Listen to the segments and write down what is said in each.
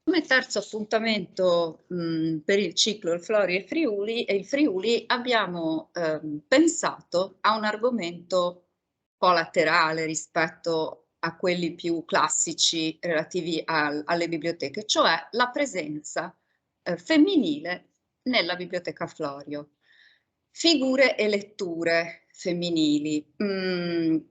Come terzo appuntamento, per il ciclo Il Flori e il Friuli abbiamo, pensato a un argomento un po' laterale rispetto a quelli più classici relativi alle biblioteche, cioè la presenza, femminile nella Biblioteca Florio. Figure e letture femminili.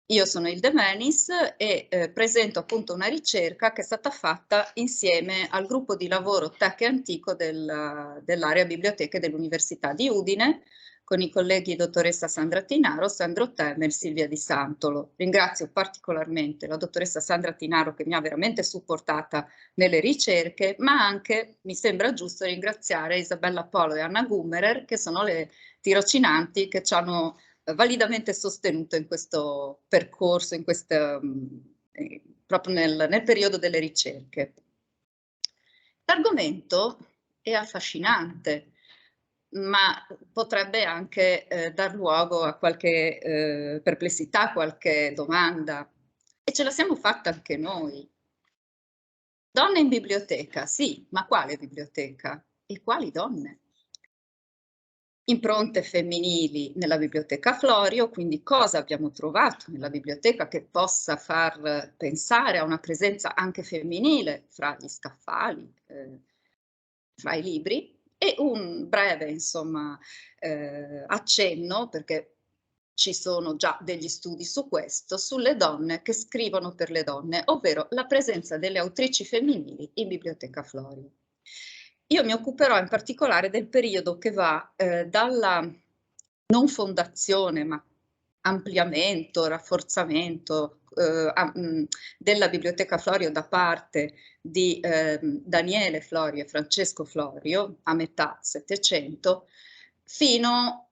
Io sono Hilde Menis e presento appunto una ricerca che è stata fatta insieme al gruppo di lavoro Tech e Antico dell'area biblioteche dell'Università di Udine, con i colleghi dottoressa Sandra Tinaro, Sandro Temer, Silvia Di Santolo. Ringrazio particolarmente la dottoressa Sandra Tinaro che mi ha veramente supportata nelle ricerche, ma anche mi sembra giusto ringraziare Isabella Polo e Anna Gummerer, che sono le tirocinanti che ci hanno validamente sostenuto in questo percorso, proprio nel periodo delle ricerche. L'argomento è affascinante, ma potrebbe anche dar luogo a qualche perplessità, qualche domanda, e ce la siamo fatta anche noi. Donne in biblioteca, sì, ma quale biblioteca? E quali donne? Impronte femminili nella Biblioteca Florio, quindi cosa abbiamo trovato nella biblioteca che possa far pensare a una presenza anche femminile fra gli scaffali, fra i libri, e un breve, insomma, accenno, perché ci sono già degli studi su questo, sulle donne che scrivono per le donne, ovvero la presenza delle autrici femminili in Biblioteca Florio. Io mi occuperò in particolare del periodo che va dalla non fondazione, ma ampliamento, rafforzamento della Biblioteca Florio da parte di Daniele Florio e Francesco Florio a metà Settecento, fino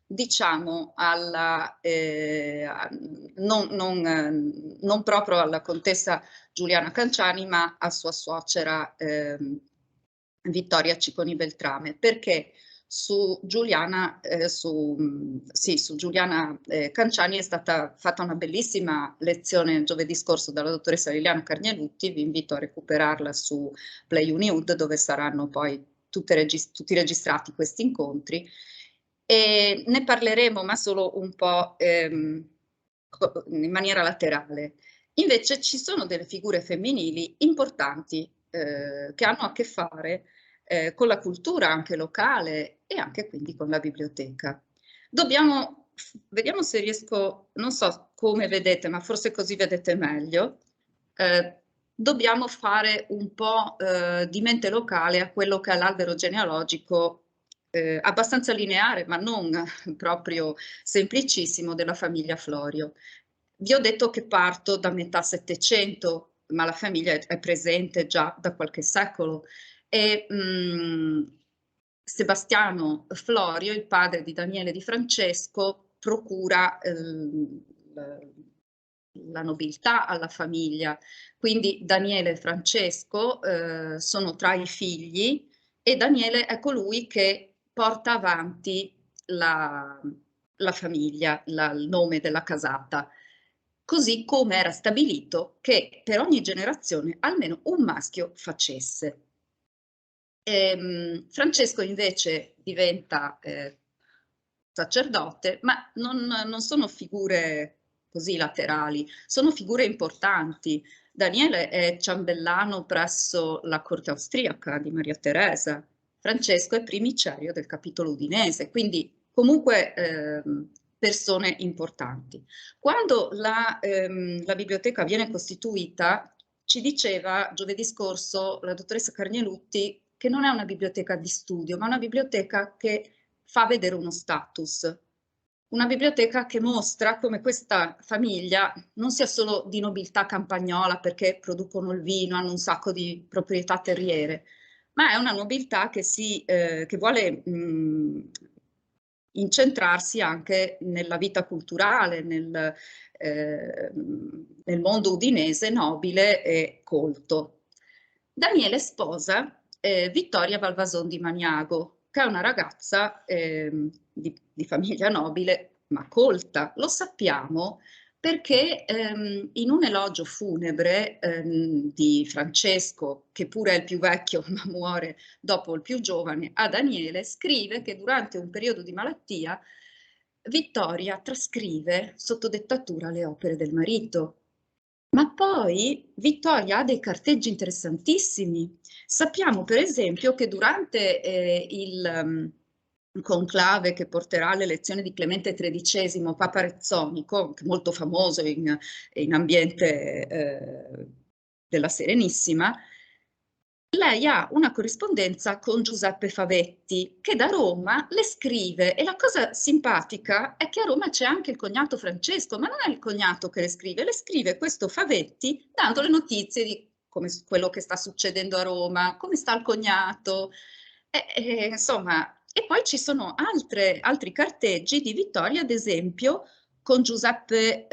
diciamo alla non proprio alla contessa Giuliana Canciani, ma a sua suocera Vittoria Cicconi Beltrame, perché su Giuliana Canciani è stata fatta una bellissima lezione giovedì scorso dalla dottoressa Liliana Carnielutti. Vi invito a recuperarla su Play Unihood, dove saranno poi tutti registrati questi incontri, e ne parleremo, ma solo un po' in maniera laterale. Invece ci sono delle figure femminili importanti che hanno a che fare con la cultura anche locale e anche quindi con la biblioteca. Vediamo se riesco, non so come vedete, ma forse così vedete meglio. Dobbiamo fare un po' di mente locale a quello che è l'albero genealogico abbastanza lineare, ma non proprio semplicissimo, della famiglia Florio. Vi ho detto che parto da metà Settecento, ma la famiglia è presente già da qualche secolo, e Sebastiano Florio, il padre di Daniele Di Francesco, procura la nobiltà alla famiglia. Quindi Daniele e Francesco sono tra i figli, e Daniele è colui che porta avanti la famiglia, il nome della casata, così come era stabilito che per ogni generazione almeno un maschio facesse. Francesco invece diventa sacerdote, ma non sono figure così laterali, sono figure importanti. Daniele è ciambellano presso la corte austriaca di Maria Teresa, Francesco è primicerio del capitolo udinese, quindi comunque persone importanti. Quando la biblioteca viene costituita, ci diceva giovedì scorso la dottoressa Carnielutti che non è una biblioteca di studio, ma una biblioteca che fa vedere uno status. Una biblioteca che mostra come questa famiglia non sia solo di nobiltà campagnola perché producono il vino, hanno un sacco di proprietà terriere, ma è una nobiltà che vuole incentrarsi anche nella vita culturale, nel mondo udinese nobile e colto. Daniele sposa Vittoria Valvason di Maniago, che è una ragazza di famiglia nobile ma colta. Lo sappiamo perché in un elogio funebre di Francesco, che pure è il più vecchio ma muore dopo il più giovane, a Daniele, scrive che durante un periodo di malattia Vittoria trascrive sotto dettatura le opere del marito. Ma poi Vittoria ha dei carteggi interessantissimi. Sappiamo per esempio che durante il conclave che porterà all'elezione di Clemente XIII, Papa Rezzonico, molto famoso in ambiente della Serenissima, lei ha una corrispondenza con Giuseppe Favetti, che da Roma le scrive, e la cosa simpatica è che a Roma c'è anche il cognato Francesco, ma non è il cognato che le scrive questo Favetti dando le notizie di come quello che sta succedendo a Roma, come sta il cognato, insomma, e poi ci sono altri carteggi di Vittoria, ad esempio, con Giuseppe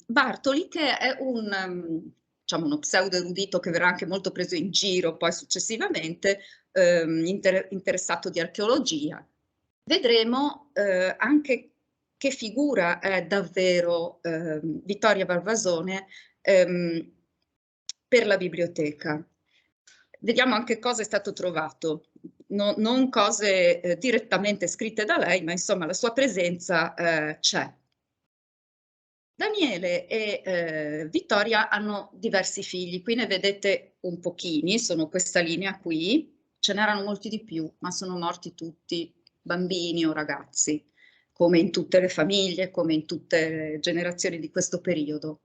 Bartoli, che è diciamo, uno pseudo erudito che verrà anche molto preso in giro poi successivamente, interessato di archeologia. Vedremo anche che figura è davvero Vittoria Valvasone per la biblioteca. Vediamo anche cosa è stato trovato, non cose direttamente scritte da lei, ma insomma la sua presenza c'è. Daniele e Vittoria hanno diversi figli, qui ne vedete un pochini, sono questa linea qui, ce n'erano molti di più, ma sono morti tutti, bambini o ragazzi, come in tutte le famiglie, come in tutte le generazioni di questo periodo.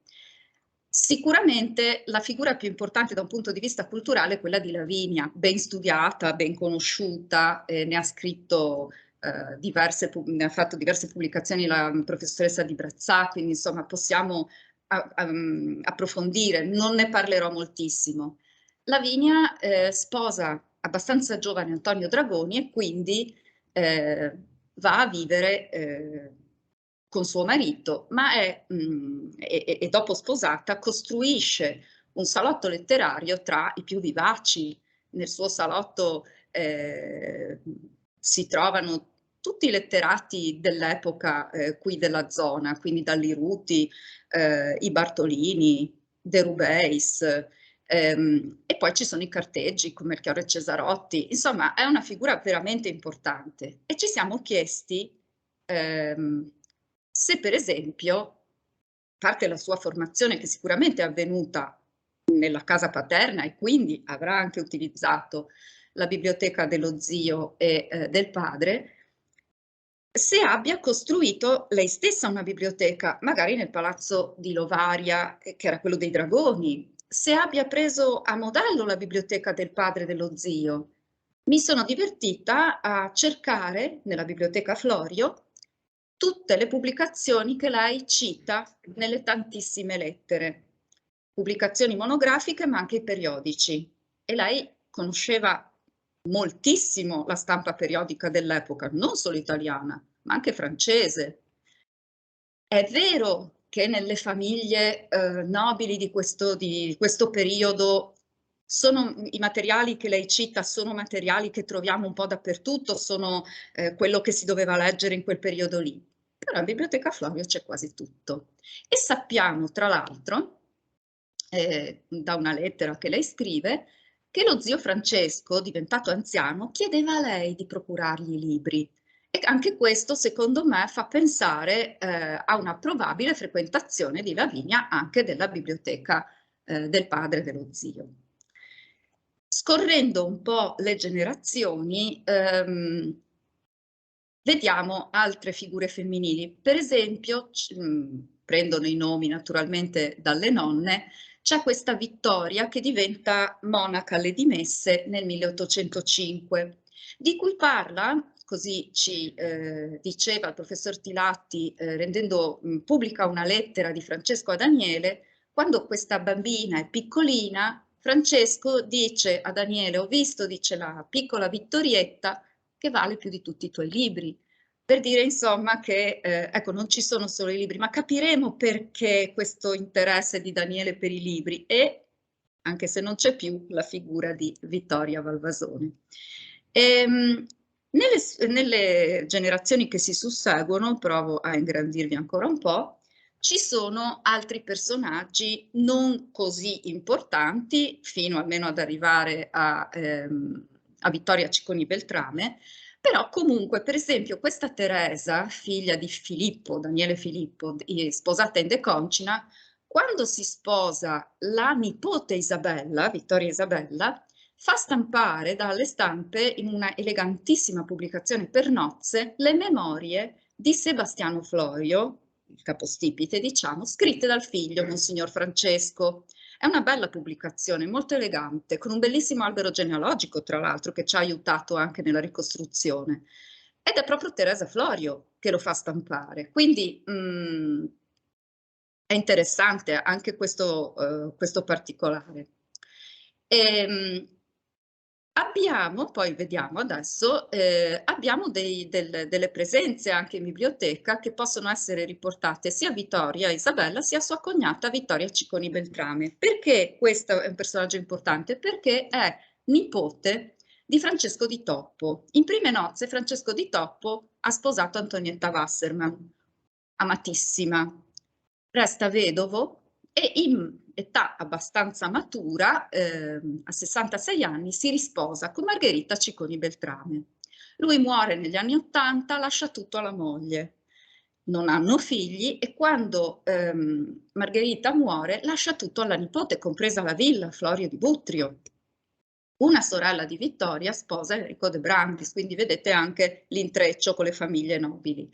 Sicuramente la figura più importante da un punto di vista culturale è quella di Lavinia, ben studiata, ben conosciuta, ne ha scritto ne ha fatto diverse pubblicazioni la professoressa Di Brazzà, quindi insomma possiamo approfondire, non ne parlerò moltissimo. Lavinia sposa abbastanza giovane Antonio Dragoni e quindi va a vivere con suo marito, ma e dopo sposata costruisce un salotto letterario tra i più vivaci. Nel suo salotto si trovano tutti i letterati dell'epoca qui della zona, quindi Dalliruti, i Bartolini, De Rubeis, e poi ci sono i carteggi come Melchiorre Cesarotti, insomma è una figura veramente importante e ci siamo chiesti se per esempio, a parte la sua formazione che sicuramente è avvenuta nella casa paterna e quindi avrà anche utilizzato la biblioteca dello zio e del padre, se abbia costruito lei stessa una biblioteca, magari nel palazzo di Lovaria, che era quello dei Dragoni, se abbia preso a modello la biblioteca del padre e dello zio. Mi sono divertita a cercare nella biblioteca Florio tutte le pubblicazioni che lei cita nelle tantissime lettere, pubblicazioni monografiche ma anche i periodici. E lei conosceva moltissimo la stampa periodica dell'epoca, non solo italiana, ma anche francese. È vero che nelle famiglie nobili di questo periodo i materiali che lei cita sono materiali che troviamo un po' dappertutto, sono quello che si doveva leggere in quel periodo lì. Però in Biblioteca Florio c'è quasi tutto. E sappiamo, tra l'altro, da una lettera che lei scrive, che lo zio Francesco, diventato anziano, chiedeva a lei di procurargli i libri. E anche questo, secondo me, fa pensare a una probabile frequentazione di Lavinia anche della biblioteca del padre e dello zio. Scorrendo un po' le generazioni, vediamo altre figure femminili. Per esempio, prendono i nomi naturalmente dalle nonne, c'è questa Vittoria che diventa monaca alle dimesse nel 1805, di cui parla, così ci diceva il professor Tilatti, rendendo pubblica una lettera di Francesco a Daniele, quando questa bambina è piccolina, Francesco dice a Daniele, ho visto, dice la piccola Vittorietta, che vale più di tutti i tuoi libri. Per dire insomma che ecco, non ci sono solo i libri, ma capiremo perché questo interesse di Daniele per i libri e, anche se non c'è più, la figura di Vittoria Valvasone. Nelle generazioni che si susseguono, provo a ingrandirvi ancora un po', ci sono altri personaggi non così importanti, fino almeno ad arrivare a Vittoria Cicconi Beltrame, però comunque, per esempio, questa Teresa, figlia di Filippo, Daniele Filippo, sposata in De Concina, quando si sposa la nipote Isabella, Vittoria Isabella, fa stampare dalle stampe in una elegantissima pubblicazione per nozze le memorie di Sebastiano Florio, il capostipite, diciamo, scritte dal figlio, Monsignor Francesco. È una bella pubblicazione, molto elegante, con un bellissimo albero genealogico, tra l'altro, che ci ha aiutato anche nella ricostruzione. Ed è proprio Teresa Florio che lo fa stampare. Quindi è interessante anche questo particolare. Abbiamo, poi vediamo adesso, abbiamo delle presenze anche in biblioteca che possono essere riportate sia a Vittoria Isabella sia a sua cognata Vittoria Cicconi Beltrame. Perché questo è un personaggio importante? Perché è nipote di Francesco di Toppo. In prime nozze Francesco di Toppo ha sposato Antonietta Wasserman, amatissima. Resta vedovo e in età abbastanza matura, a 66 anni, si risposa con Margherita Cicconi Beltrame. Lui muore negli anni 80, lascia tutto alla moglie. Non hanno figli e quando Margherita muore lascia tutto alla nipote, compresa la villa Florio di Butrio. Una sorella di Vittoria sposa Enrico de Brandis, quindi vedete anche l'intreccio con le famiglie nobili.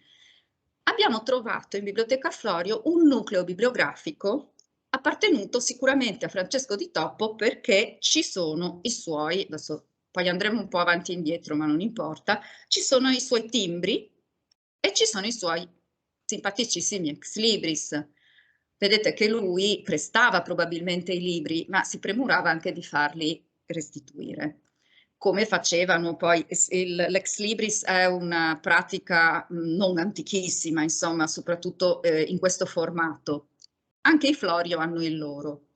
Abbiamo trovato in Biblioteca Florio un nucleo bibliografico appartenuto sicuramente a Francesco di Toppo perché ci sono i suoi, adesso poi andremo un po' avanti e indietro ma non importa, ci sono i suoi timbri e ci sono i suoi simpaticissimi ex libris. Vedete che lui prestava probabilmente i libri ma si premurava anche di farli restituire. Come facevano poi, l'ex libris è una pratica non antichissima, insomma, soprattutto in questo formato. Anche i Florio hanno il loro.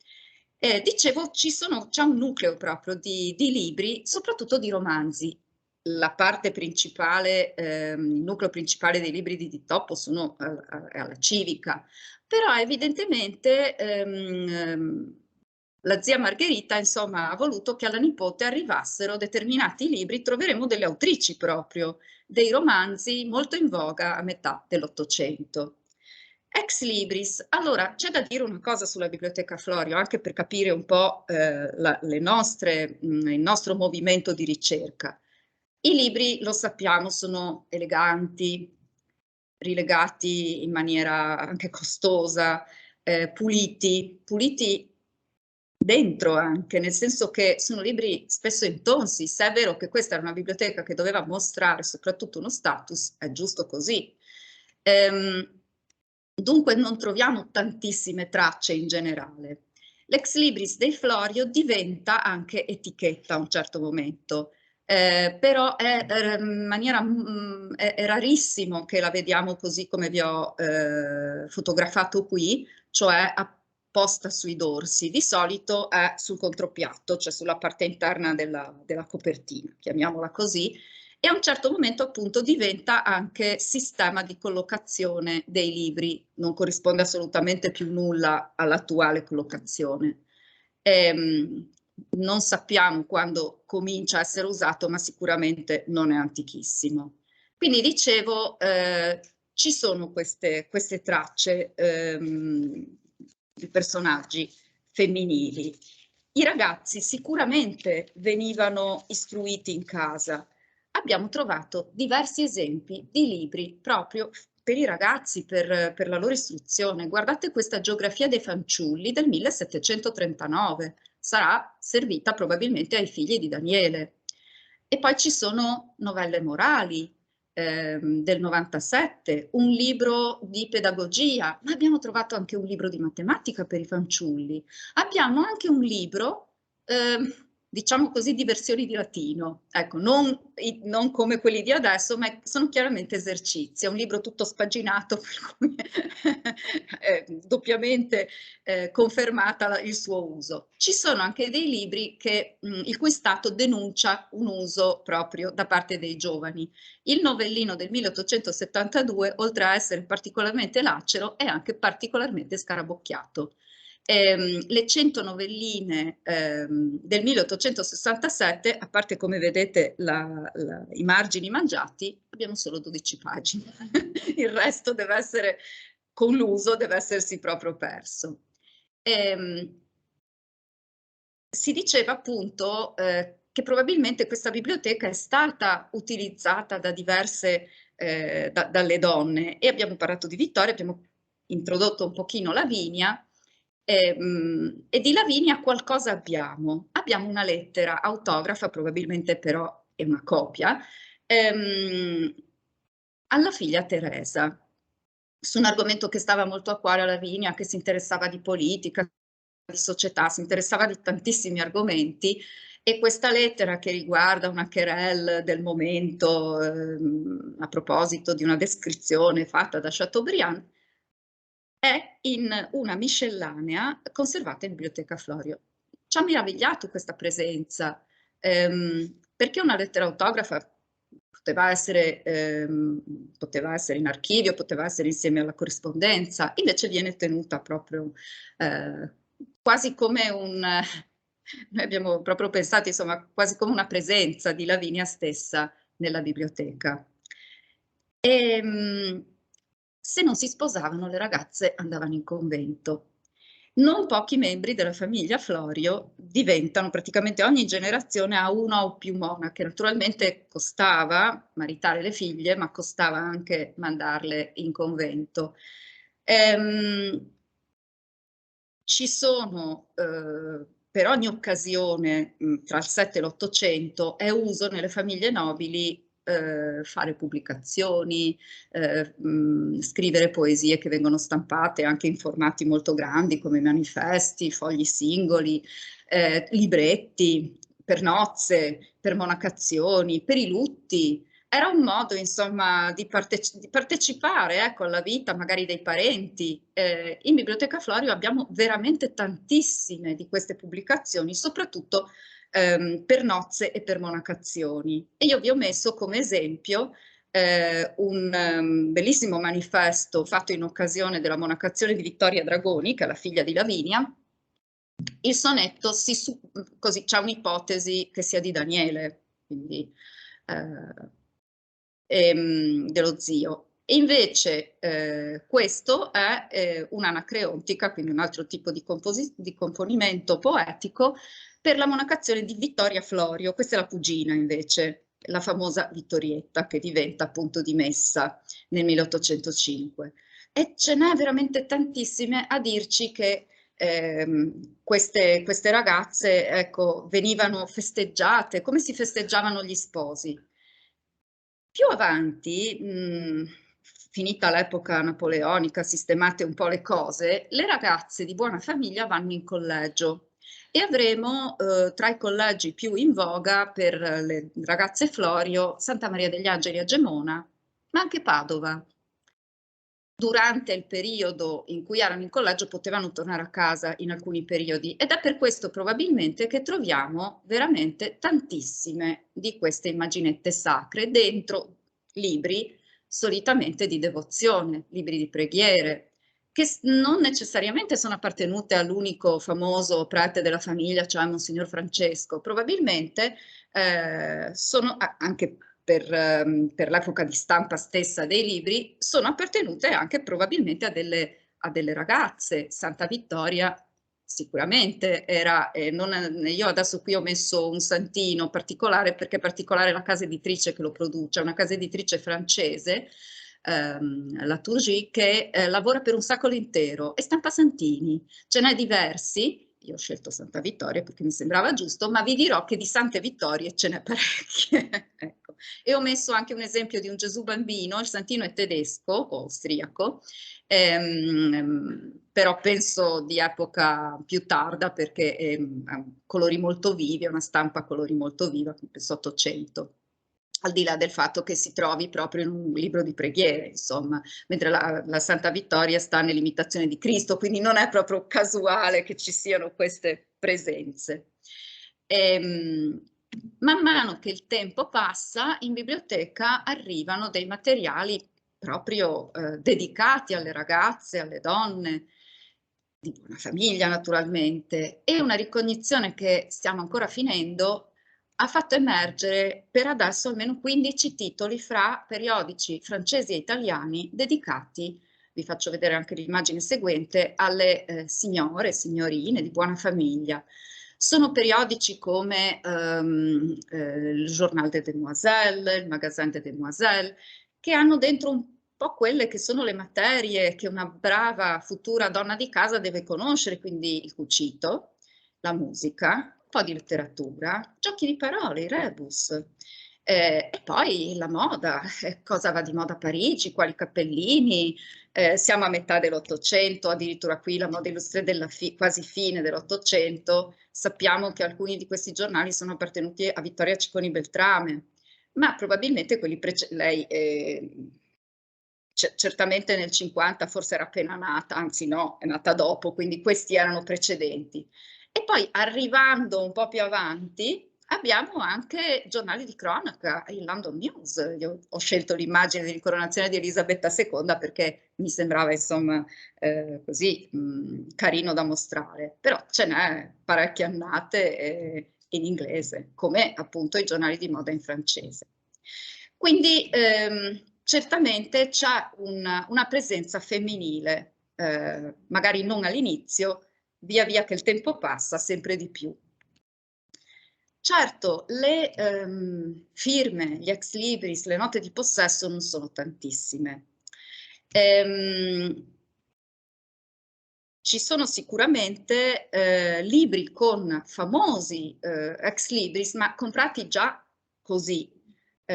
Dicevo, c'è un nucleo proprio di libri, soprattutto di romanzi. La parte principale, il nucleo principale dei libri di Toppo sono alla Civica, però evidentemente la zia Margherita, insomma, ha voluto che alla nipote arrivassero determinati libri, troveremo delle autrici proprio, dei romanzi molto in voga a metà dell'Ottocento. Ex libris, allora c'è da dire una cosa sulla Biblioteca Florio, anche per capire un po' il nostro movimento di ricerca. I libri, lo sappiamo, sono eleganti, rilegati in maniera anche costosa, puliti dentro anche, nel senso che sono libri spesso intonsi. Se è vero che questa era una biblioteca che doveva mostrare soprattutto uno status, è giusto così. Dunque non troviamo tantissime tracce in generale. L'ex libris dei Florio diventa anche etichetta a un certo momento, però è rarissimo che la vediamo così come vi ho fotografato qui, cioè apposta sui dorsi. Di solito è sul contropiatto, cioè sulla parte interna della copertina, chiamiamola così, e a un certo momento appunto diventa anche sistema di collocazione dei libri, non corrisponde assolutamente più nulla all'attuale collocazione. Non sappiamo quando comincia a essere usato, ma sicuramente non è antichissimo. Quindi dicevo, ci sono queste tracce di personaggi femminili. I ragazzi sicuramente venivano istruiti in casa. Abbiamo trovato diversi esempi di libri proprio per i ragazzi, per la loro istruzione. Guardate questa geografia dei fanciulli del 1739, sarà servita probabilmente ai figli di Daniele. E poi ci sono novelle morali del 97, un libro di pedagogia, ma abbiamo trovato anche un libro di matematica per i fanciulli. Abbiamo anche un libro diciamo così, di versioni di latino, ecco, non come quelli di adesso, ma sono chiaramente esercizi. È un libro tutto spaginato, per cui è doppiamente confermata il suo uso. Ci sono anche dei libri il cui Stato denuncia un uso proprio da parte dei giovani. Il novellino del 1872, oltre a essere particolarmente lacero, è anche particolarmente scarabocchiato. Le 100 novelline del 1867, a parte, come vedete, i margini mangiati, abbiamo solo 12 pagine. Il resto deve essere, con l'uso, deve essersi proprio perso. Si diceva appunto che probabilmente questa biblioteca è stata utilizzata da diverse, dalle donne, e abbiamo parlato di Vittoria, abbiamo introdotto un pochino Lavinia, e di Lavinia qualcosa abbiamo. Abbiamo una lettera autografa, probabilmente però è una copia, alla figlia Teresa, su un argomento che stava molto a cuore a Lavinia, che si interessava di politica, di società, si interessava di tantissimi argomenti, e questa lettera, che riguarda una querelle del momento, a proposito di una descrizione fatta da Chateaubriand, è in una miscellanea conservata in Biblioteca Florio. Ci ha meravigliato questa presenza, perché una lettera autografa poteva essere in archivio, poteva essere insieme alla corrispondenza, invece viene tenuta proprio quasi come noi abbiamo proprio pensato, insomma, quasi come una presenza di Lavinia stessa nella biblioteca. Se non si sposavano, le ragazze andavano in convento. Non pochi membri della famiglia Florio diventano, praticamente ogni generazione ha una o più monache. Naturalmente costava maritare le figlie, ma costava anche mandarle in convento. Ci sono per ogni occasione, tra il 7 e l'800, è uso nelle famiglie nobili fare pubblicazioni, scrivere poesie che vengono stampate anche in formati molto grandi, come manifesti, fogli singoli, libretti per nozze, per monacazioni, per i lutti. Era un modo, insomma, di partecipare, ecco, alla vita magari dei parenti. In Biblioteca Florio abbiamo veramente tantissime di queste pubblicazioni, soprattutto per nozze e per monacazioni. E io vi ho messo come esempio un bellissimo manifesto fatto in occasione della monacazione di Vittoria Dragoni, che è la figlia di Lavinia. Il sonetto così c'è un'ipotesi che sia di Daniele, quindi dello zio. E invece questo è un'anacreontica, quindi un altro tipo di componimento poetico per la monacazione di Vittoria Florio. Questa è la cugina invece, la famosa Vittorietta, che diventa appunto dimessa nel 1805. E ce n'è veramente tantissime a dirci che queste ragazze, ecco, venivano festeggiate, come si festeggiavano gli sposi. Più avanti, finita l'epoca napoleonica, sistemate un po' le cose, le ragazze di buona famiglia vanno in collegio, e avremo tra i collegi più in voga per le ragazze Florio Santa Maria degli Angeli a Gemona, ma anche Padova. Durante il periodo in cui erano in collegio potevano tornare a casa in alcuni periodi, ed è per questo probabilmente che troviamo veramente tantissime di queste immaginette sacre dentro libri solitamente di devozione, libri di preghiere, che non necessariamente sono appartenute all'unico famoso prete della famiglia, cioè Monsignor Francesco. Probabilmente sono anche per l'epoca di stampa stessa dei libri, sono appartenute anche probabilmente a delle ragazze. Santa Vittoria sicuramente era, io adesso qui ho messo un santino particolare, perché è particolare la casa editrice che lo produce, una casa editrice francese, la Turgy, che lavora per un secolo intero e stampa santini. Ce n'è diversi. Io ho scelto Santa Vittoria perché mi sembrava giusto, ma vi dirò che di Sante Vittorie ce n'è parecchie. Ecco. ecco. E ho messo anche un esempio di un Gesù bambino, il santino è tedesco o austriaco, però penso di epoca più tarda perché ha colori molto vivi, è una stampa a colori molto viva, penso 800. Al di là del fatto che si trovi proprio in un libro di preghiere, insomma, mentre la Santa Vittoria sta nell'imitazione di Cristo, quindi non è proprio casuale che ci siano queste presenze. Man mano che il tempo passa, in biblioteca arrivano dei materiali proprio dedicati alle ragazze, alle donne, di buona famiglia naturalmente, e una ricognizione che stiamo ancora finendo ha fatto emergere per adesso almeno 15 titoli fra periodici francesi e italiani dedicati, vi faccio vedere anche l'immagine seguente, alle signore, signorine di buona famiglia. Sono periodici come il Journal des Demoiselles, il Magasin des Demoiselles, che hanno dentro un po' quelle che sono le materie che una brava futura donna di casa deve conoscere, quindi il cucito, la musica, un po' di letteratura, giochi di parole, i rebus, e poi la moda, cosa va di moda a Parigi, quali cappellini, siamo a metà dell'Ottocento, addirittura qui la moda illustre della quasi fine dell'Ottocento, sappiamo che alcuni di questi giornali sono appartenuti a Vittoria Cicconi Beltrame, ma probabilmente quelli lei certamente nel 50 forse era appena nata, anzi no, è nata dopo, quindi questi erano precedenti. E poi arrivando un po' più avanti abbiamo anche giornali di cronaca, il London News. Io ho scelto l'immagine dell'incoronazione di Elisabetta II perché mi sembrava insomma così carino da mostrare, però ce n'è parecchie annate in inglese, come appunto i giornali di moda in francese. Quindi certamente c'è una presenza femminile, magari non all'inizio, via via che il tempo passa, sempre di più. Certo, le firme, gli ex libris, le note di possesso non sono tantissime. Ci sono sicuramente libri con famosi ex libris, ma comprati già così.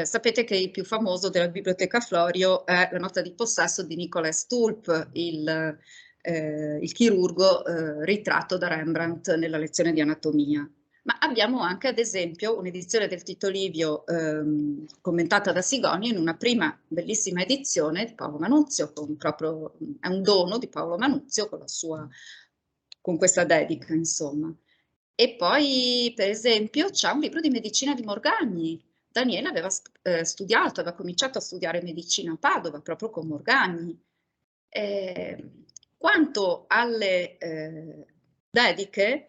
Sapete che il più famoso della Biblioteca Florio è la nota di possesso di Nicolas Tulp, il chirurgo ritratto da Rembrandt nella lezione di anatomia. Ma abbiamo anche, ad esempio, un'edizione del Tito Livio commentata da Sigonio in una prima bellissima edizione di Paolo Manuzio, è un dono di Paolo Manuzio con questa dedica, insomma. E poi, per esempio, c'è un libro di medicina di Morgagni. Daniele aveva studiato, aveva cominciato a studiare medicina a Padova, proprio con Morgagni. Quanto alle dediche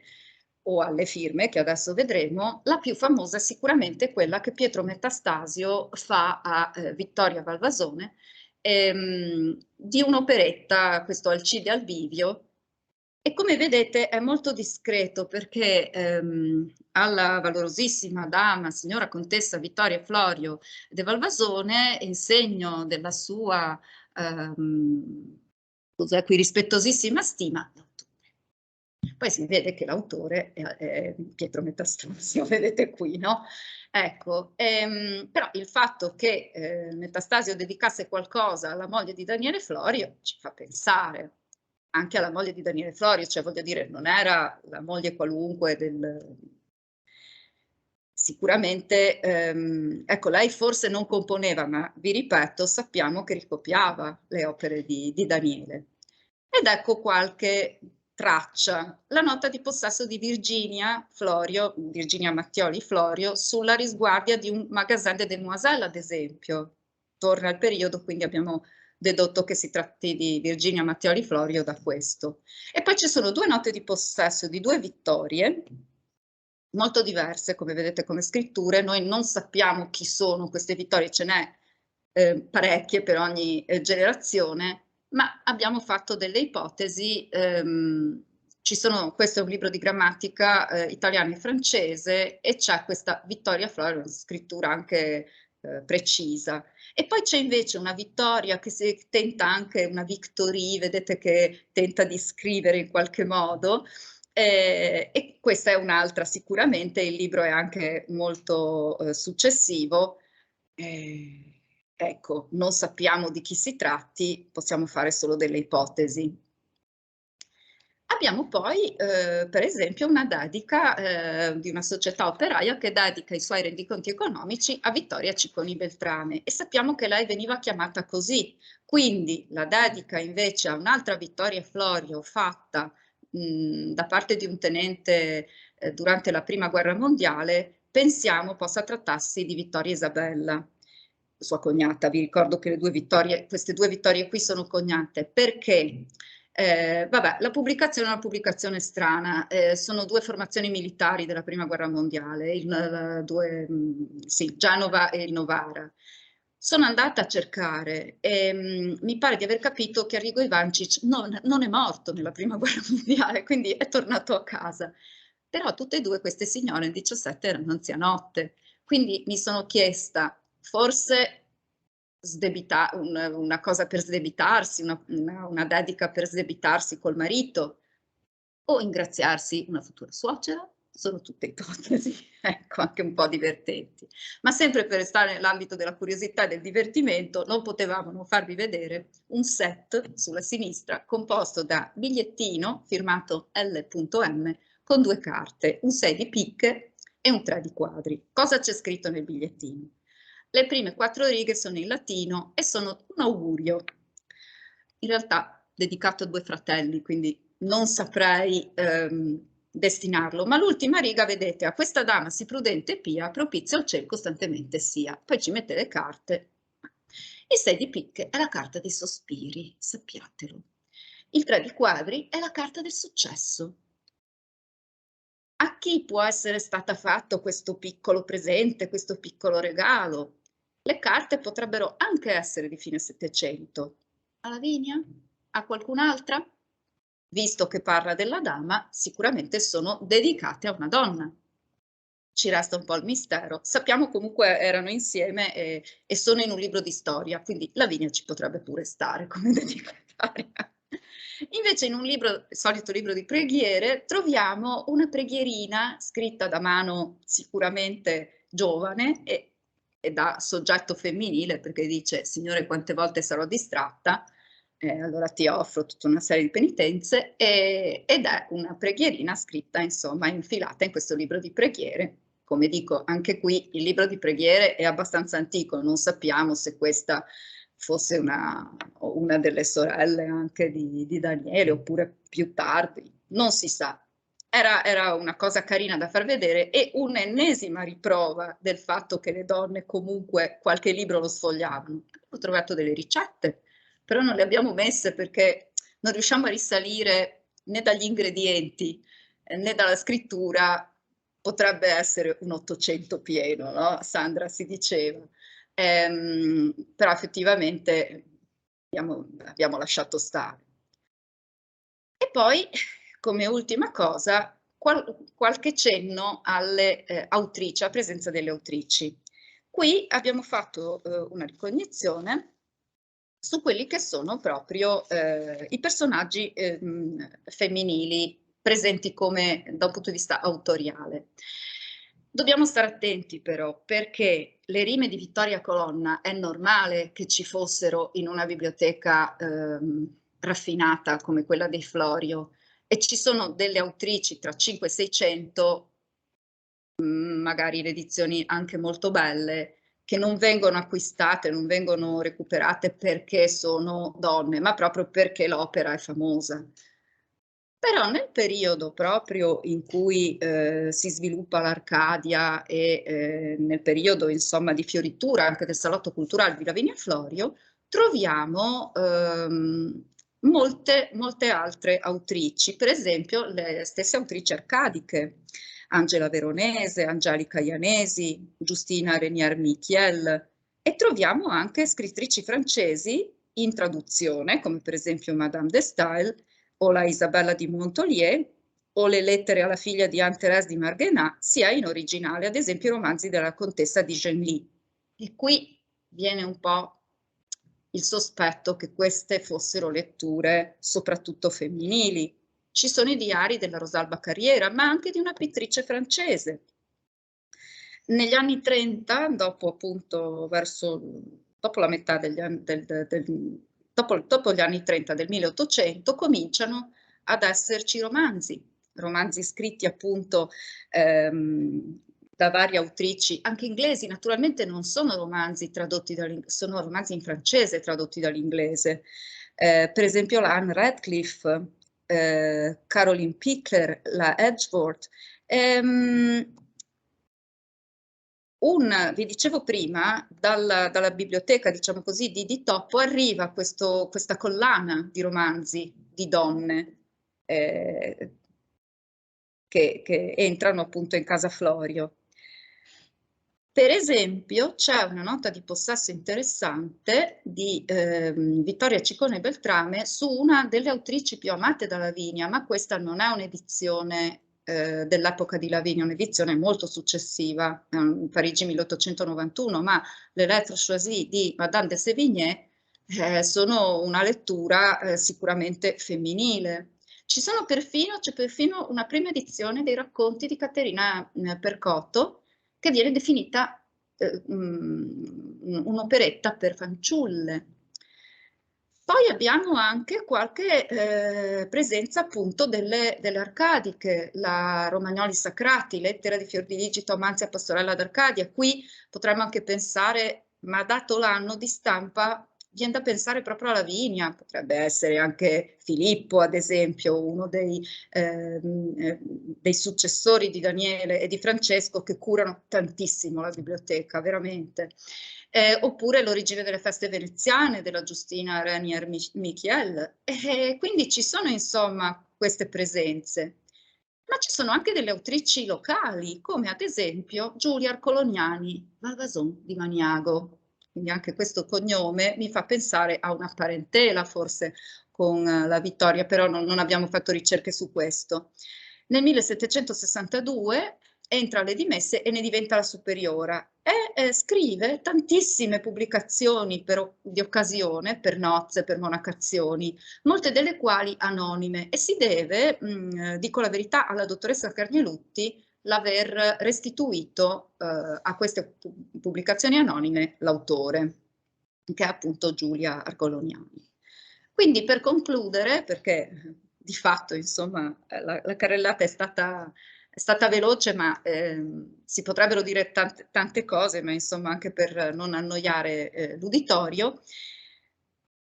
o alle firme, che adesso vedremo, la più famosa è sicuramente quella che Pietro Metastasio fa a Vittoria Valvasone, di un'operetta, questo Alcide al Bivio, e come vedete è molto discreto perché alla valorosissima dama, signora contessa Vittoria Florio de Valvasone, in segno della sua qui rispettosissima stima, poi si vede che l'autore è Pietro Metastasio, vedete qui, no? Ecco, però il fatto che Metastasio dedicasse qualcosa alla moglie di Daniele Florio ci fa pensare anche alla moglie di Daniele Florio, cioè voglio dire, non era la moglie qualunque del... Sicuramente, ecco, lei forse non componeva, ma vi ripeto, sappiamo che ricopiava le opere di Daniele. Ed ecco qualche traccia. La nota di possesso di Virginia Florio, Virginia Mattioli Florio, sulla risguardia di un magasin de demoiselles, ad esempio. Torna al periodo, quindi abbiamo dedotto che si tratti di Virginia Mattioli Florio da questo. E poi ci sono due note di possesso di due vittorie, molto diverse, come vedete, come scritture. Noi non sappiamo chi sono queste vittorie, ce n'è parecchie per ogni generazione, ma abbiamo fatto delle ipotesi. Questo è un libro di grammatica italiano e francese e c'è questa Vittoria Florio, una scrittura anche precisa. E poi c'è invece una Vittoria che si tenta anche, una Victorie, vedete che tenta di scrivere in qualche modo, e questa è un'altra sicuramente, il libro è anche molto successivo, Ecco, non sappiamo di chi si tratti, possiamo fare solo delle ipotesi. Abbiamo poi, per esempio, una dedica di una società operaia che dedica i suoi rendiconti economici a Vittoria Cicconi Beltrame e sappiamo che lei veniva chiamata così. Quindi la dedica invece a un'altra Vittoria Florio fatta da parte di un tenente durante la Prima Guerra Mondiale, pensiamo possa trattarsi di Vittoria Isabella, sua cognata. Vi ricordo che queste due Vittorie qui sono cognate. Perché? Vabbè, la pubblicazione è una pubblicazione strana, sono due formazioni militari della Prima Guerra Mondiale, sì, Genova e il Novara. Sono andata a cercare e mi pare di aver capito che Arrigo Ivancic non è morto nella Prima Guerra Mondiale, quindi è tornato a casa. Però tutte e due queste signore nel 17 erano anzianotte, quindi mi sono chiesta, forse una cosa per sdebitarsi, una dedica per sdebitarsi col marito o ingraziarsi una futura suocera? Sono tutte ipotesi, ecco, anche un po' divertenti. Ma sempre per restare nell'ambito della curiosità e del divertimento, non potevamo non farvi vedere un set sulla sinistra composto da bigliettino firmato L.M con due carte, un 6 di picche e un 3 di quadri. Cosa c'è scritto nel bigliettino? Le prime 4 righe sono in latino e sono un augurio, in realtà dedicato a 2 fratelli, quindi non saprei destinarlo, ma l'ultima riga, vedete, a questa dama sì prudente e pia, propizio al ciel costantemente sia. Poi ci mette le carte. Il 6 di picche è la carta dei sospiri, sappiatelo. Il 3 di quadri è la carta del successo. A chi può essere stata fatto questo piccolo presente, questo piccolo regalo? Le carte potrebbero anche essere di fine Settecento. A Lavinia? A qualcun'altra? Visto che parla della dama, sicuramente sono dedicate a una donna. Ci resta un po' il mistero. Sappiamo comunque erano insieme e sono in un libro di storia, quindi Lavinia ci potrebbe pure stare come dedicataria. Invece in un libro, il solito libro di preghiere, troviamo una preghierina scritta da mano sicuramente giovane e da soggetto femminile, perché dice: Signore, quante volte sarò distratta, allora ti offro tutta una serie di penitenze, ed è una preghierina scritta, insomma, infilata in questo libro di preghiere. Come dico, anche qui il libro di preghiere è abbastanza antico, non sappiamo se questa fosse una delle sorelle anche di Daniele, oppure più tardi, non si sa. Era una cosa carina da far vedere e un'ennesima riprova del fatto che le donne comunque qualche libro lo sfogliavano. Ho trovato delle ricette, però non le abbiamo messe perché non riusciamo a risalire né dagli ingredienti né dalla scrittura. Potrebbe essere un 800 pieno, no? Sandra si diceva. Però effettivamente abbiamo lasciato stare. E poi, come ultima cosa, qualche cenno alle autrici, alla presenza delle autrici. Qui abbiamo fatto una ricognizione su quelli che sono proprio i personaggi femminili presenti come da un punto di vista autoriale. Dobbiamo stare attenti però, perché le rime di Vittoria Colonna è normale che ci fossero in una biblioteca raffinata come quella dei Florio, e ci sono delle autrici tra 500 e 600, magari le edizioni anche molto belle, che non vengono acquistate, non vengono recuperate perché sono donne, ma proprio perché l'opera è famosa. Però nel periodo proprio in cui si sviluppa l'Arcadia e nel periodo insomma di fioritura anche del salotto culturale di Lavinia Florio, troviamo molte altre autrici, per esempio le stesse autrici arcadiche, Angela Veronese, Angelica Ianesi, Giustina Renier Michiel, e troviamo anche scrittrici francesi in traduzione, come per esempio Madame de Staël, o la Isabella di Montolier, o le lettere alla figlia di Anne-Thérèse di Marguenat, sia in originale, ad esempio i romanzi della contessa di Genlis. E qui viene un po' il sospetto che queste fossero letture soprattutto femminili. Ci sono i diari della Rosalba Carriera, ma anche di una pittrice francese. Negli anni 30, dopo appunto dopo la metà degli anni dopo gli anni 30 del 1800 cominciano ad esserci romanzi scritti appunto da varie autrici, anche inglesi, naturalmente non sono romanzi tradotti sono romanzi in francese tradotti dall'inglese. Per esempio la Anne Radcliffe, Caroline Pickler, la Edgeworth. Vi dicevo prima, dalla biblioteca, diciamo così, di Toppo arriva questa collana di romanzi di donne che entrano appunto in Casa Florio. Per esempio, c'è una nota di possesso interessante di Vittoria Ciccone Beltrame su una delle autrici più amate da Lavinia, ma questa non è un'edizione dell'epoca di Lavinia, un'edizione molto successiva, Parigi 1891, ma le Lettres choisies di Madame de Sévigné sono una lettura sicuramente femminile. C'è perfino una prima edizione dei racconti di Caterina Percotto, che viene definita un'operetta per fanciulle. Poi abbiamo anche qualche presenza appunto delle arcadiche, la Romagnoli Sacrati, Lettera di Fiordiligi, Amanzia Pastorella d'Arcadia. Qui potremmo anche pensare, ma dato l'anno di stampa, viene da pensare proprio a Lavinia, potrebbe essere anche Filippo, ad esempio, uno dei successori di Daniele e di Francesco, che curano tantissimo la biblioteca, veramente. Oppure L'origine delle feste veneziane della Giustina Renier Michiel. Quindi ci sono insomma queste presenze. Ma ci sono anche delle autrici locali, come ad esempio Giulia Arcolognani, Valvason di Maniago. Quindi anche questo cognome mi fa pensare a una parentela forse con la Vittoria, però non abbiamo fatto ricerche su questo. Nel 1762 entra alle dimesse e ne diventa la superiora e scrive tantissime pubblicazioni di occasione, per nozze, per monacazioni, molte delle quali anonime, e si deve, dico la verità, alla dottoressa Carnielutti l'aver restituito a queste pubblicazioni anonime l'autore, che è appunto Giulia Arcolognani. Quindi per concludere, perché di fatto insomma la carrellata è stata veloce, ma si potrebbero dire tante cose, ma insomma anche per non annoiare l'uditorio,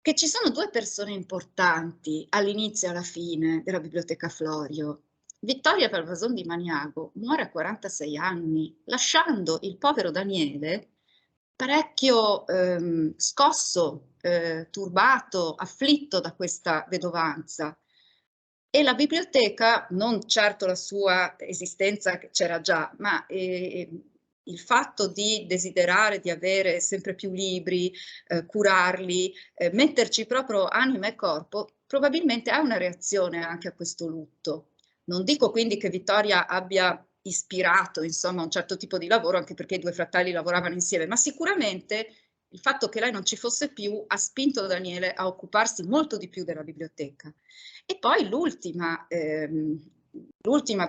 che ci sono due persone importanti all'inizio e alla fine della Biblioteca Florio. Vittoria Valvason di Maniago muore a 46 anni, lasciando il povero Daniele parecchio scosso, turbato, afflitto da questa vedovanza. E la biblioteca, non certo la sua esistenza che c'era già, ma il fatto di desiderare di avere sempre più libri, curarli, metterci proprio anima e corpo, probabilmente ha una reazione anche a questo lutto. Non dico quindi che Vittoria abbia ispirato, insomma, un certo tipo di lavoro, anche perché i due fratelli lavoravano insieme, ma sicuramente il fatto che lei non ci fosse più ha spinto Daniele a occuparsi molto di più della biblioteca. E poi l'ultima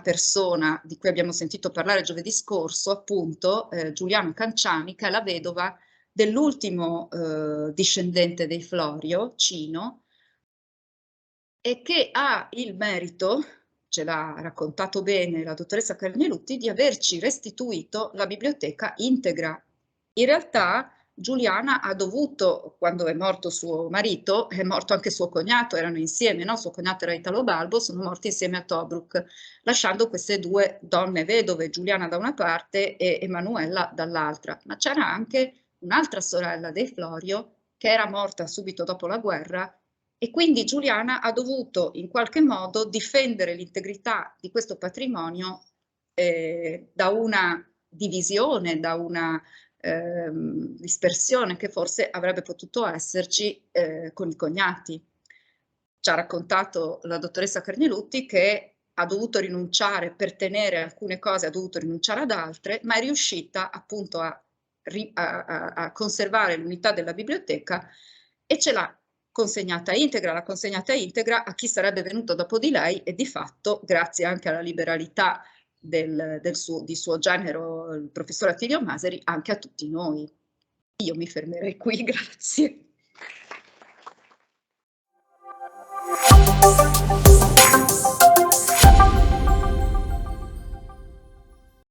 persona di cui abbiamo sentito parlare giovedì scorso, appunto, Giuliana Canciani, che è la vedova dell'ultimo discendente dei Florio, Cino, e che ha il merito, ce l'ha raccontato bene la dottoressa Carnielutti, di averci restituito la biblioteca integra. In realtà Giuliana ha dovuto, quando è morto suo marito, è morto anche suo cognato, erano insieme, no? Suo cognato era Italo Balbo, sono morti insieme a Tobruk, lasciando queste due donne vedove, Giuliana da una parte e Emanuela dall'altra. Ma c'era anche un'altra sorella dei Florio che era morta subito dopo la guerra, e quindi Giuliana ha dovuto in qualche modo difendere l'integrità di questo patrimonio da una divisione, da una dispersione che forse avrebbe potuto esserci con i cognati. Ci ha raccontato la dottoressa Carnielutti che ha dovuto rinunciare, per tenere alcune cose ha dovuto rinunciare ad altre, ma è riuscita appunto a conservare l'unità della biblioteca e ce l'ha consegnata integra a chi sarebbe venuto dopo di lei, e di fatto, grazie anche alla liberalità di suo genero, il professor Attilio Maseri, anche a tutti noi. Io mi fermerei qui, grazie.